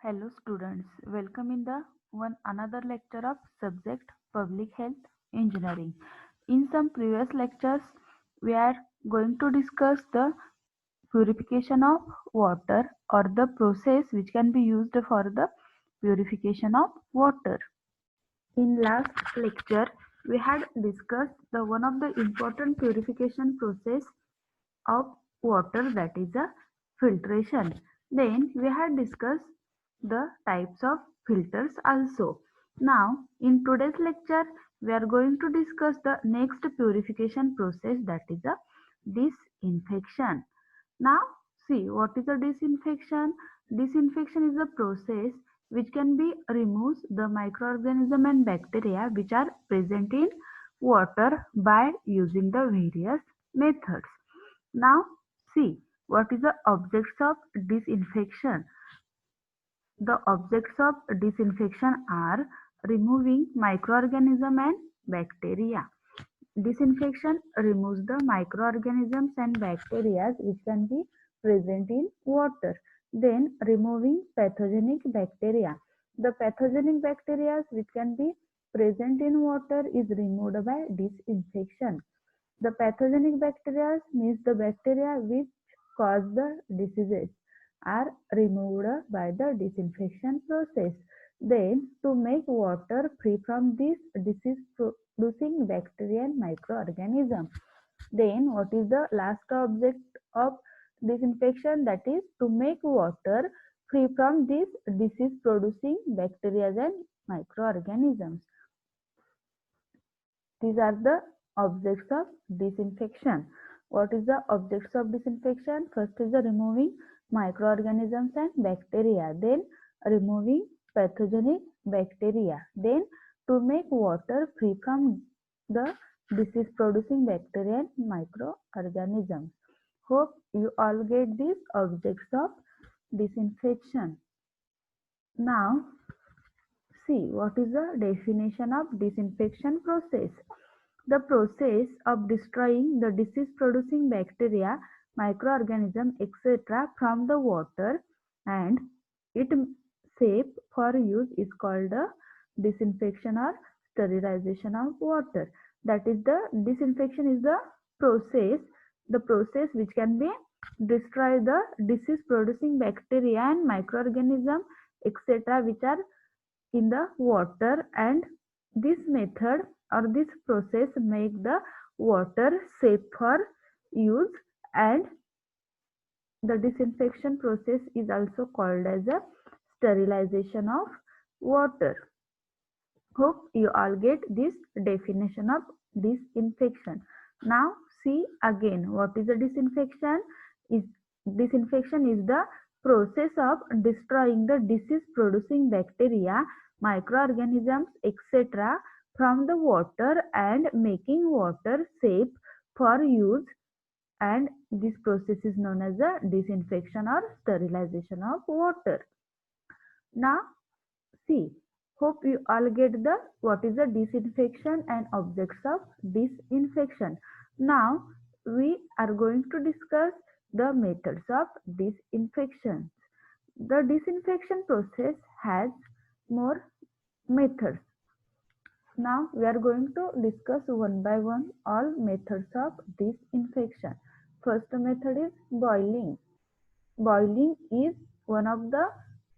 Hello students, welcome in the one another lecture of subject Public Health Engineering. In some previous lectures, we are going to discuss the purification of water or the process which can be used for the purification of water. In last lecture, we had discussed the one of the important purification process of water, that is a filtration. Then we had discussed the types of filters also. Now in today's lecture we are going to discuss the next purification process, that is a disinfection. Now see what is a disinfection. Disinfection is a process which can be removes the microorganism and bacteria which are present in water by using the various methods. Now see what is the objects of disinfection. The objects of disinfection are removing microorganism and bacteria. Disinfection removes the microorganisms and bacteria which can be present in water. Then removing pathogenic bacteria. The pathogenic bacteria which can be present in water is removed by disinfection. The pathogenic bacteria means the bacteria which cause the diseases are removed by the disinfection process. Then to make water free from this disease producing bacteria and microorganism. Then what is the last object of disinfection? That is to make water free from this disease producing bacteria and microorganisms. These are the objects of disinfection. What is the objects of disinfection? First is the removing microorganisms and bacteria. Then removing pathogenic bacteria. Then to make water free from the disease producing bacteria and microorganisms. Hope you all get these objects of disinfection. Now see what is the definition of disinfection process. The process of destroying the disease-producing bacteria, microorganisms, etc. from the water and it safe for use is called the disinfection or sterilization of water. That is the disinfection is the process which can be destroy the disease-producing bacteria and microorganisms, etc. which are in the water, and this method or this process make the water safe for use, and the disinfection process is also called as a sterilization of water. Hope you all get this definition of disinfection. Now see again what is a disinfection. Is disinfection is the process of destroying the disease producing bacteria, microorganisms, etc. from the water and making water safe for use, and this process is known as a disinfection or sterilization of water. Now see, hope you all get the what is the disinfection and objects of disinfection. Now we are going to discuss the methods of disinfection. The disinfection process has more methods. Now we are going to discuss one by one all methods of disinfection. First method is boiling. Boiling is one of the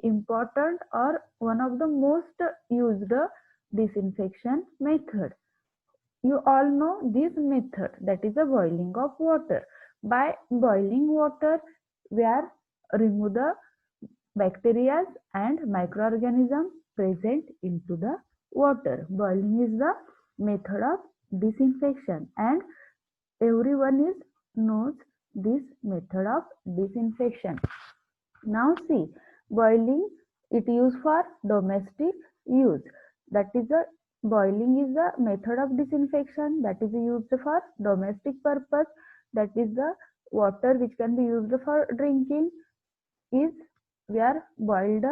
important or one of the most used disinfection method. You all know this method, that is the boiling of water. By boiling water, we are remove the bacteria and microorganisms present into the water. Boiling is the method of disinfection and everyone is knows this method of disinfection. Now see, boiling it used for domestic use. That is the boiling is the method of disinfection that is used for domestic purpose. That is the water which can be used for drinking is we are boiled,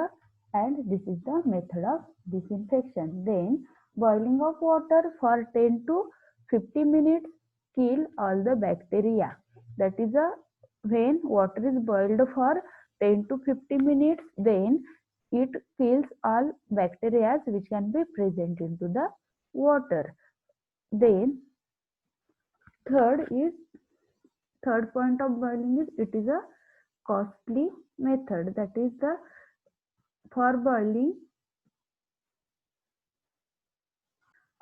and this is the method of disinfection. Then boiling of water for 10 to 50 minutes kill all the bacteria. That is a when water is boiled for 10 to 50 minutes, then it kills all bacteria which can be present into the water. Then third point of boiling is it is a costly method. That is the for boiling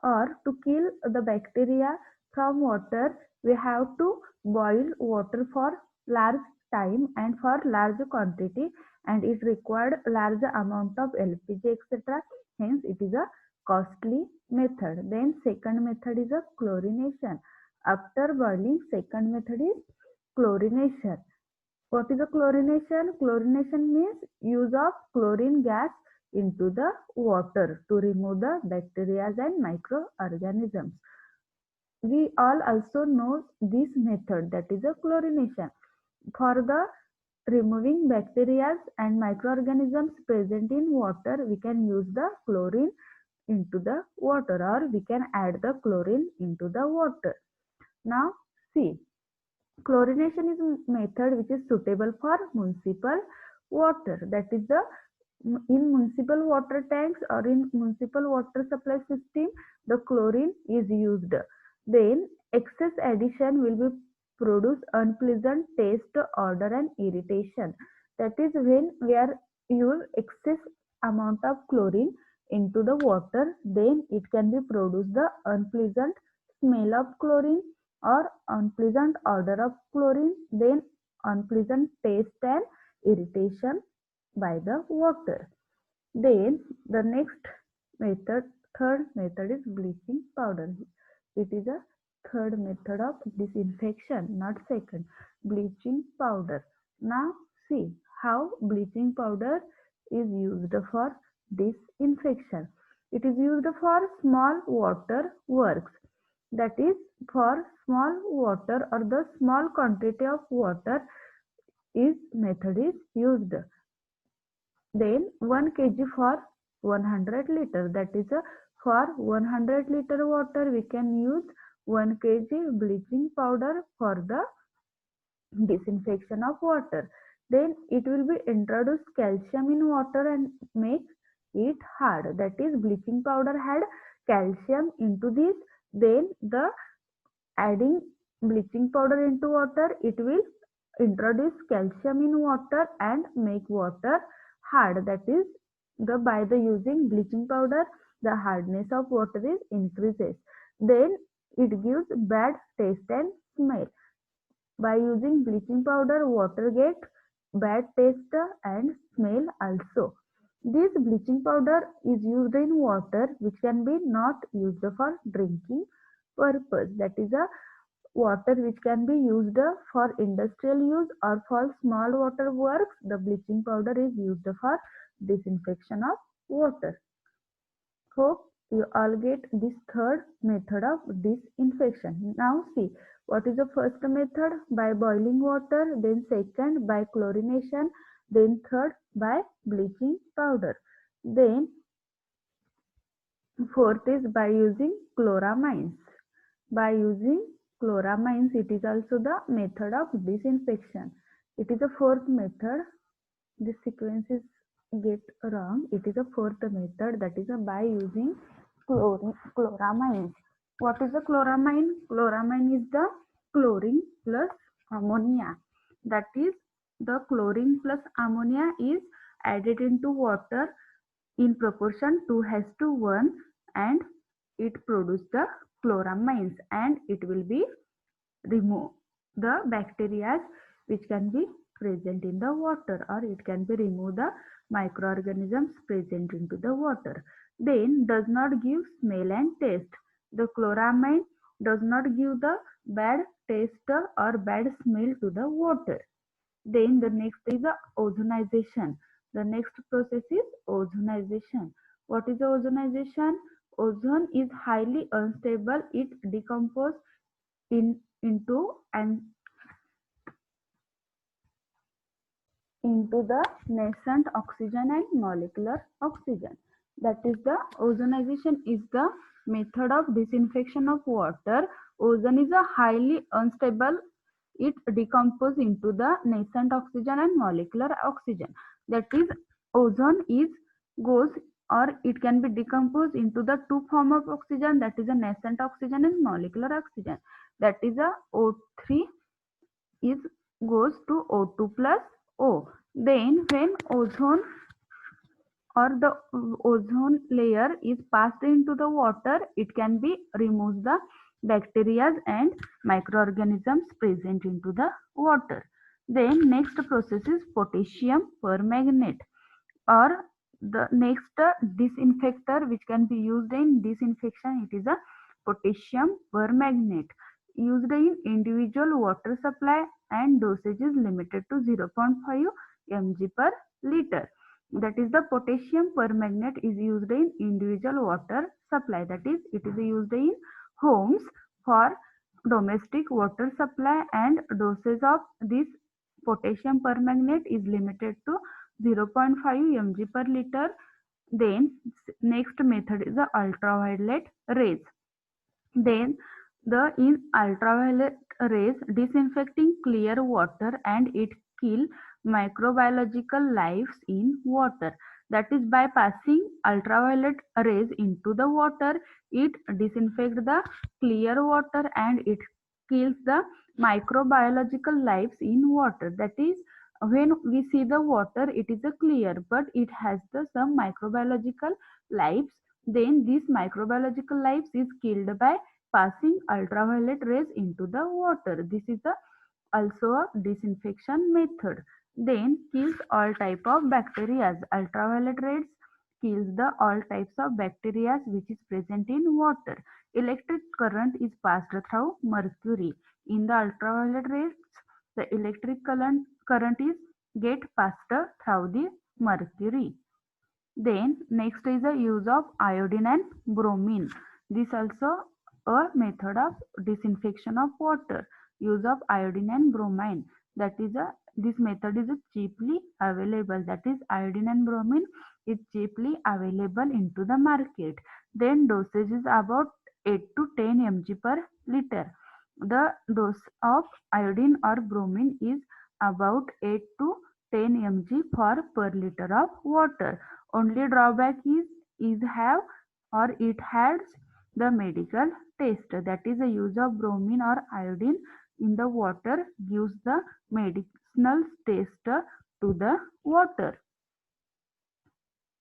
or to kill the bacteria from water, we have to boil water for large time and for large quantity, and it required large amount of LPG etc. Hence it is a costly method. Then second method is a chlorination. After boiling, second method is chlorination. What is a chlorination? Chlorination means use of chlorine gas into the water to remove the bacteria and microorganisms. We all also know this method, that is a chlorination. For the removing bacteria and microorganisms present in water, we can use the chlorine into the water, or we can add the chlorine into the water. Now see, chlorination is a method which is suitable for municipal water. That is the in municipal water tanks or in municipal water supply system, the chlorine is used. Then excess addition will be produce unpleasant taste, odor and irritation. That is when we are use excess amount of chlorine into the water, then it can be produce the unpleasant smell of chlorine or unpleasant odor of chlorine, then unpleasant taste and irritation by the water. Then the next method, third method is bleaching powder. It is a third method of disinfection, not second. Bleaching powder. Now see how bleaching powder is used for disinfection. It is used for small water works. That is for small water or the small quantity of water is method is used. Then 1 kg for 100 liter. That is for 100 liter water we can use 1 kg bleaching powder for the disinfection of water. Then it will be introduced calcium in water and make it hard. That is bleaching powder had calcium into this. Then the adding bleaching powder into water, it will introduce calcium in water and make water hard. That is the by the using bleaching powder, the hardness of water is increases. Then it gives bad taste and smell. By using bleaching powder, water get bad taste and smell also. This bleaching powder is used in water which can be not used for drinking purpose. That is a water which can be used for industrial use or for small water works. The bleaching powder is used for disinfection of water. Hope you all get this third method of disinfection. Now see, what is the first method? By boiling water, then second by chlorination, then third by bleaching powder. Then fourth is by using chloramines. By using chloramines, it is also the method of disinfection. It is a fourth method. This sequence is get wrong. It is a fourth method, that is by using chloramines. What is a chloramine? Chloramine is the chlorine plus ammonia. That is the chlorine plus ammonia is added into water in proportion 2:1 and it produces the chloramines and it will be remove the bacteria which can be present in the water, or it can be remove the microorganisms present into the water. Then does not give smell and taste. The chloramine does not give the bad taste or bad smell to the water. Then the next is the ozonization. The next process is ozonization. What is the ozonization? Ozone is highly unstable. It decomposes into the nascent oxygen and molecular oxygen. That is the ozonization is the method of disinfection of water. Ozone is a highly unstable. It decomposes into the nascent oxygen and molecular oxygen. That is, ozone is goes, or it can be decomposed into the two form of oxygen, that is a nascent oxygen and molecular oxygen. That is a O3 is goes to O2 plus O. Then when ozone or the ozone layer is passed into the water, it can be removes the bacteria and microorganisms present into the water. Then next process is potassium permanganate, or the next disinfector which can be used in disinfection. It is a potassium permanganate, used in individual water supply, and dosage is limited to 0.5 mg per liter. That is the potassium permanganate is used in individual water supply, that is it is used in homes for domestic water supply, and dosage of this potassium permanganate is limited to 0.5 mg per liter. Then next method is the ultraviolet rays. Then the in ultraviolet rays disinfecting clear water, and it kill microbiological lives in water. That is by passing ultraviolet rays into the water, it disinfects the clear water and it kills the microbiological lives in water. That is, when we see the water, it is a clear, but it has the some microbiological lives. Then these microbiological lives is killed by passing ultraviolet rays into the water. This is the also a disinfection method. Then kills all type of bacteria. Ultraviolet rays kills the all types of bacteria which is present in water. Electric current is passed through mercury. In the ultraviolet rays, the electric current is get passed through the mercury. Then next is the use of iodine and bromine. This also a method of disinfection of water. Use of iodine and bromine. That is a this method is cheaply available. That is iodine and bromine is cheaply available into the market. Then dosage is about 8 to 10 mg per liter. The dose of iodine or bromine is about 8 to 10 mg for per liter of water. Only drawback is have or it has the medical taste. That is the use of bromine or iodine in the water gives the medicinal taste to the water.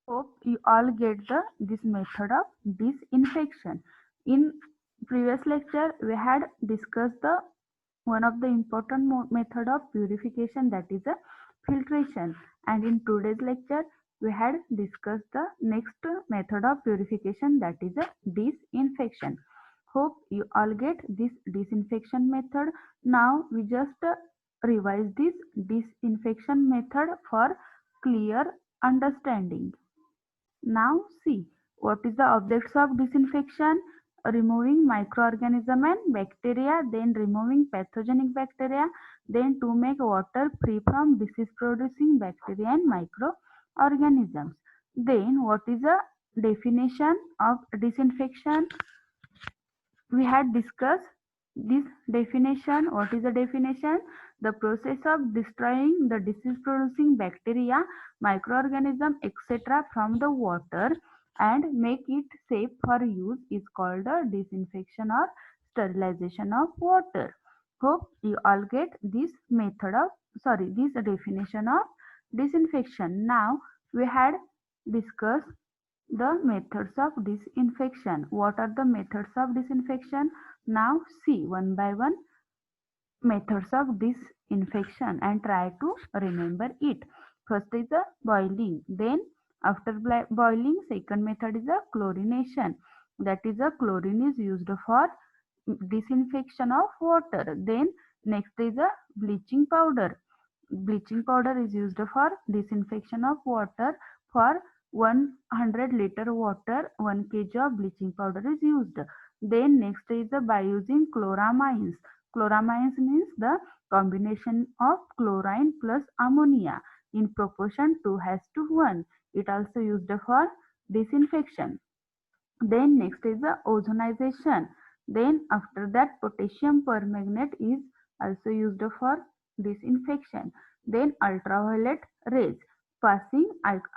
Hope you all get this method of disinfection. In previous lecture, we had discussed the one of the important method of purification, that is a filtration, and in today's lecture we had discussed the next method of purification, that is a disinfection. Hope you all get this disinfection method. Now we just revise this disinfection method for clear understanding. Now see, what is the objects of disinfection? Removing microorganism and bacteria, then removing pathogenic bacteria, then to make water free from disease producing bacteria and microorganisms. Then what is the definition of disinfection? We had discussed this definition. What is the definition? The process of destroying the disease producing bacteria, microorganism, etc. from the water and make it safe for use is called the disinfection or sterilization of water. Hope you all get this method of this definition of disinfection. Now we had discussed the methods of disinfection. What are the methods of disinfection? Now see one by one methods of disinfection and try to remember it. First is the boiling. Then after boiling, second method is the chlorination. That is the chlorine is used for disinfection of water. Then next is the bleaching powder. Bleaching powder is used for disinfection of water. For 100 liter water, 1 kg of bleaching powder is used. Then next is by using chloramines. Chloramines means the combination of chlorine plus ammonia in proportion 2:1. It also used for disinfection. Then next is the ozonization. Then after that potassium permanganate is also used for disinfection. Then ultraviolet rays. passing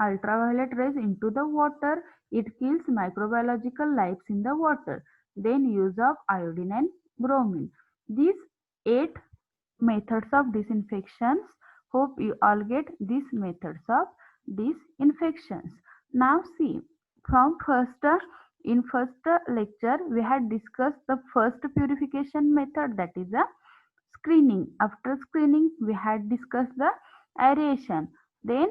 ultraviolet rays into the water. It kills microbiological lives in the water. Then use of iodine and bromine. These 8 methods of disinfections. Hope you all get these methods of disinfections. Now see, from in first lecture we had discussed the first purification method, that is the screening. After screening we had discussed the aeration, then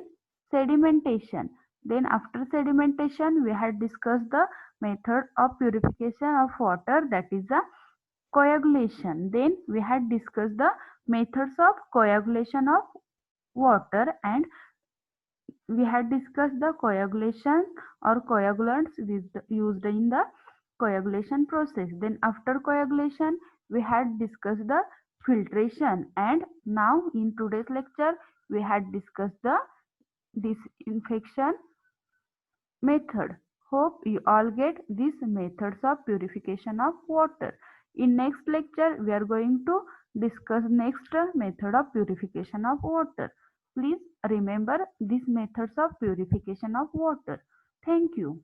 sedimentation. Then after sedimentation we had discussed the method of purification of water, that is the coagulation. Then we had discussed the methods of coagulation of water, and we had discussed the coagulation or coagulants used in the coagulation process. Then after coagulation we had discussed the filtration, and now in today's lecture we had discussed the disinfection method. Hope you all get these methods of purification of water. In next lecture, we are going to discuss next method of purification of water. Please remember these methods of purification of water. Thank you.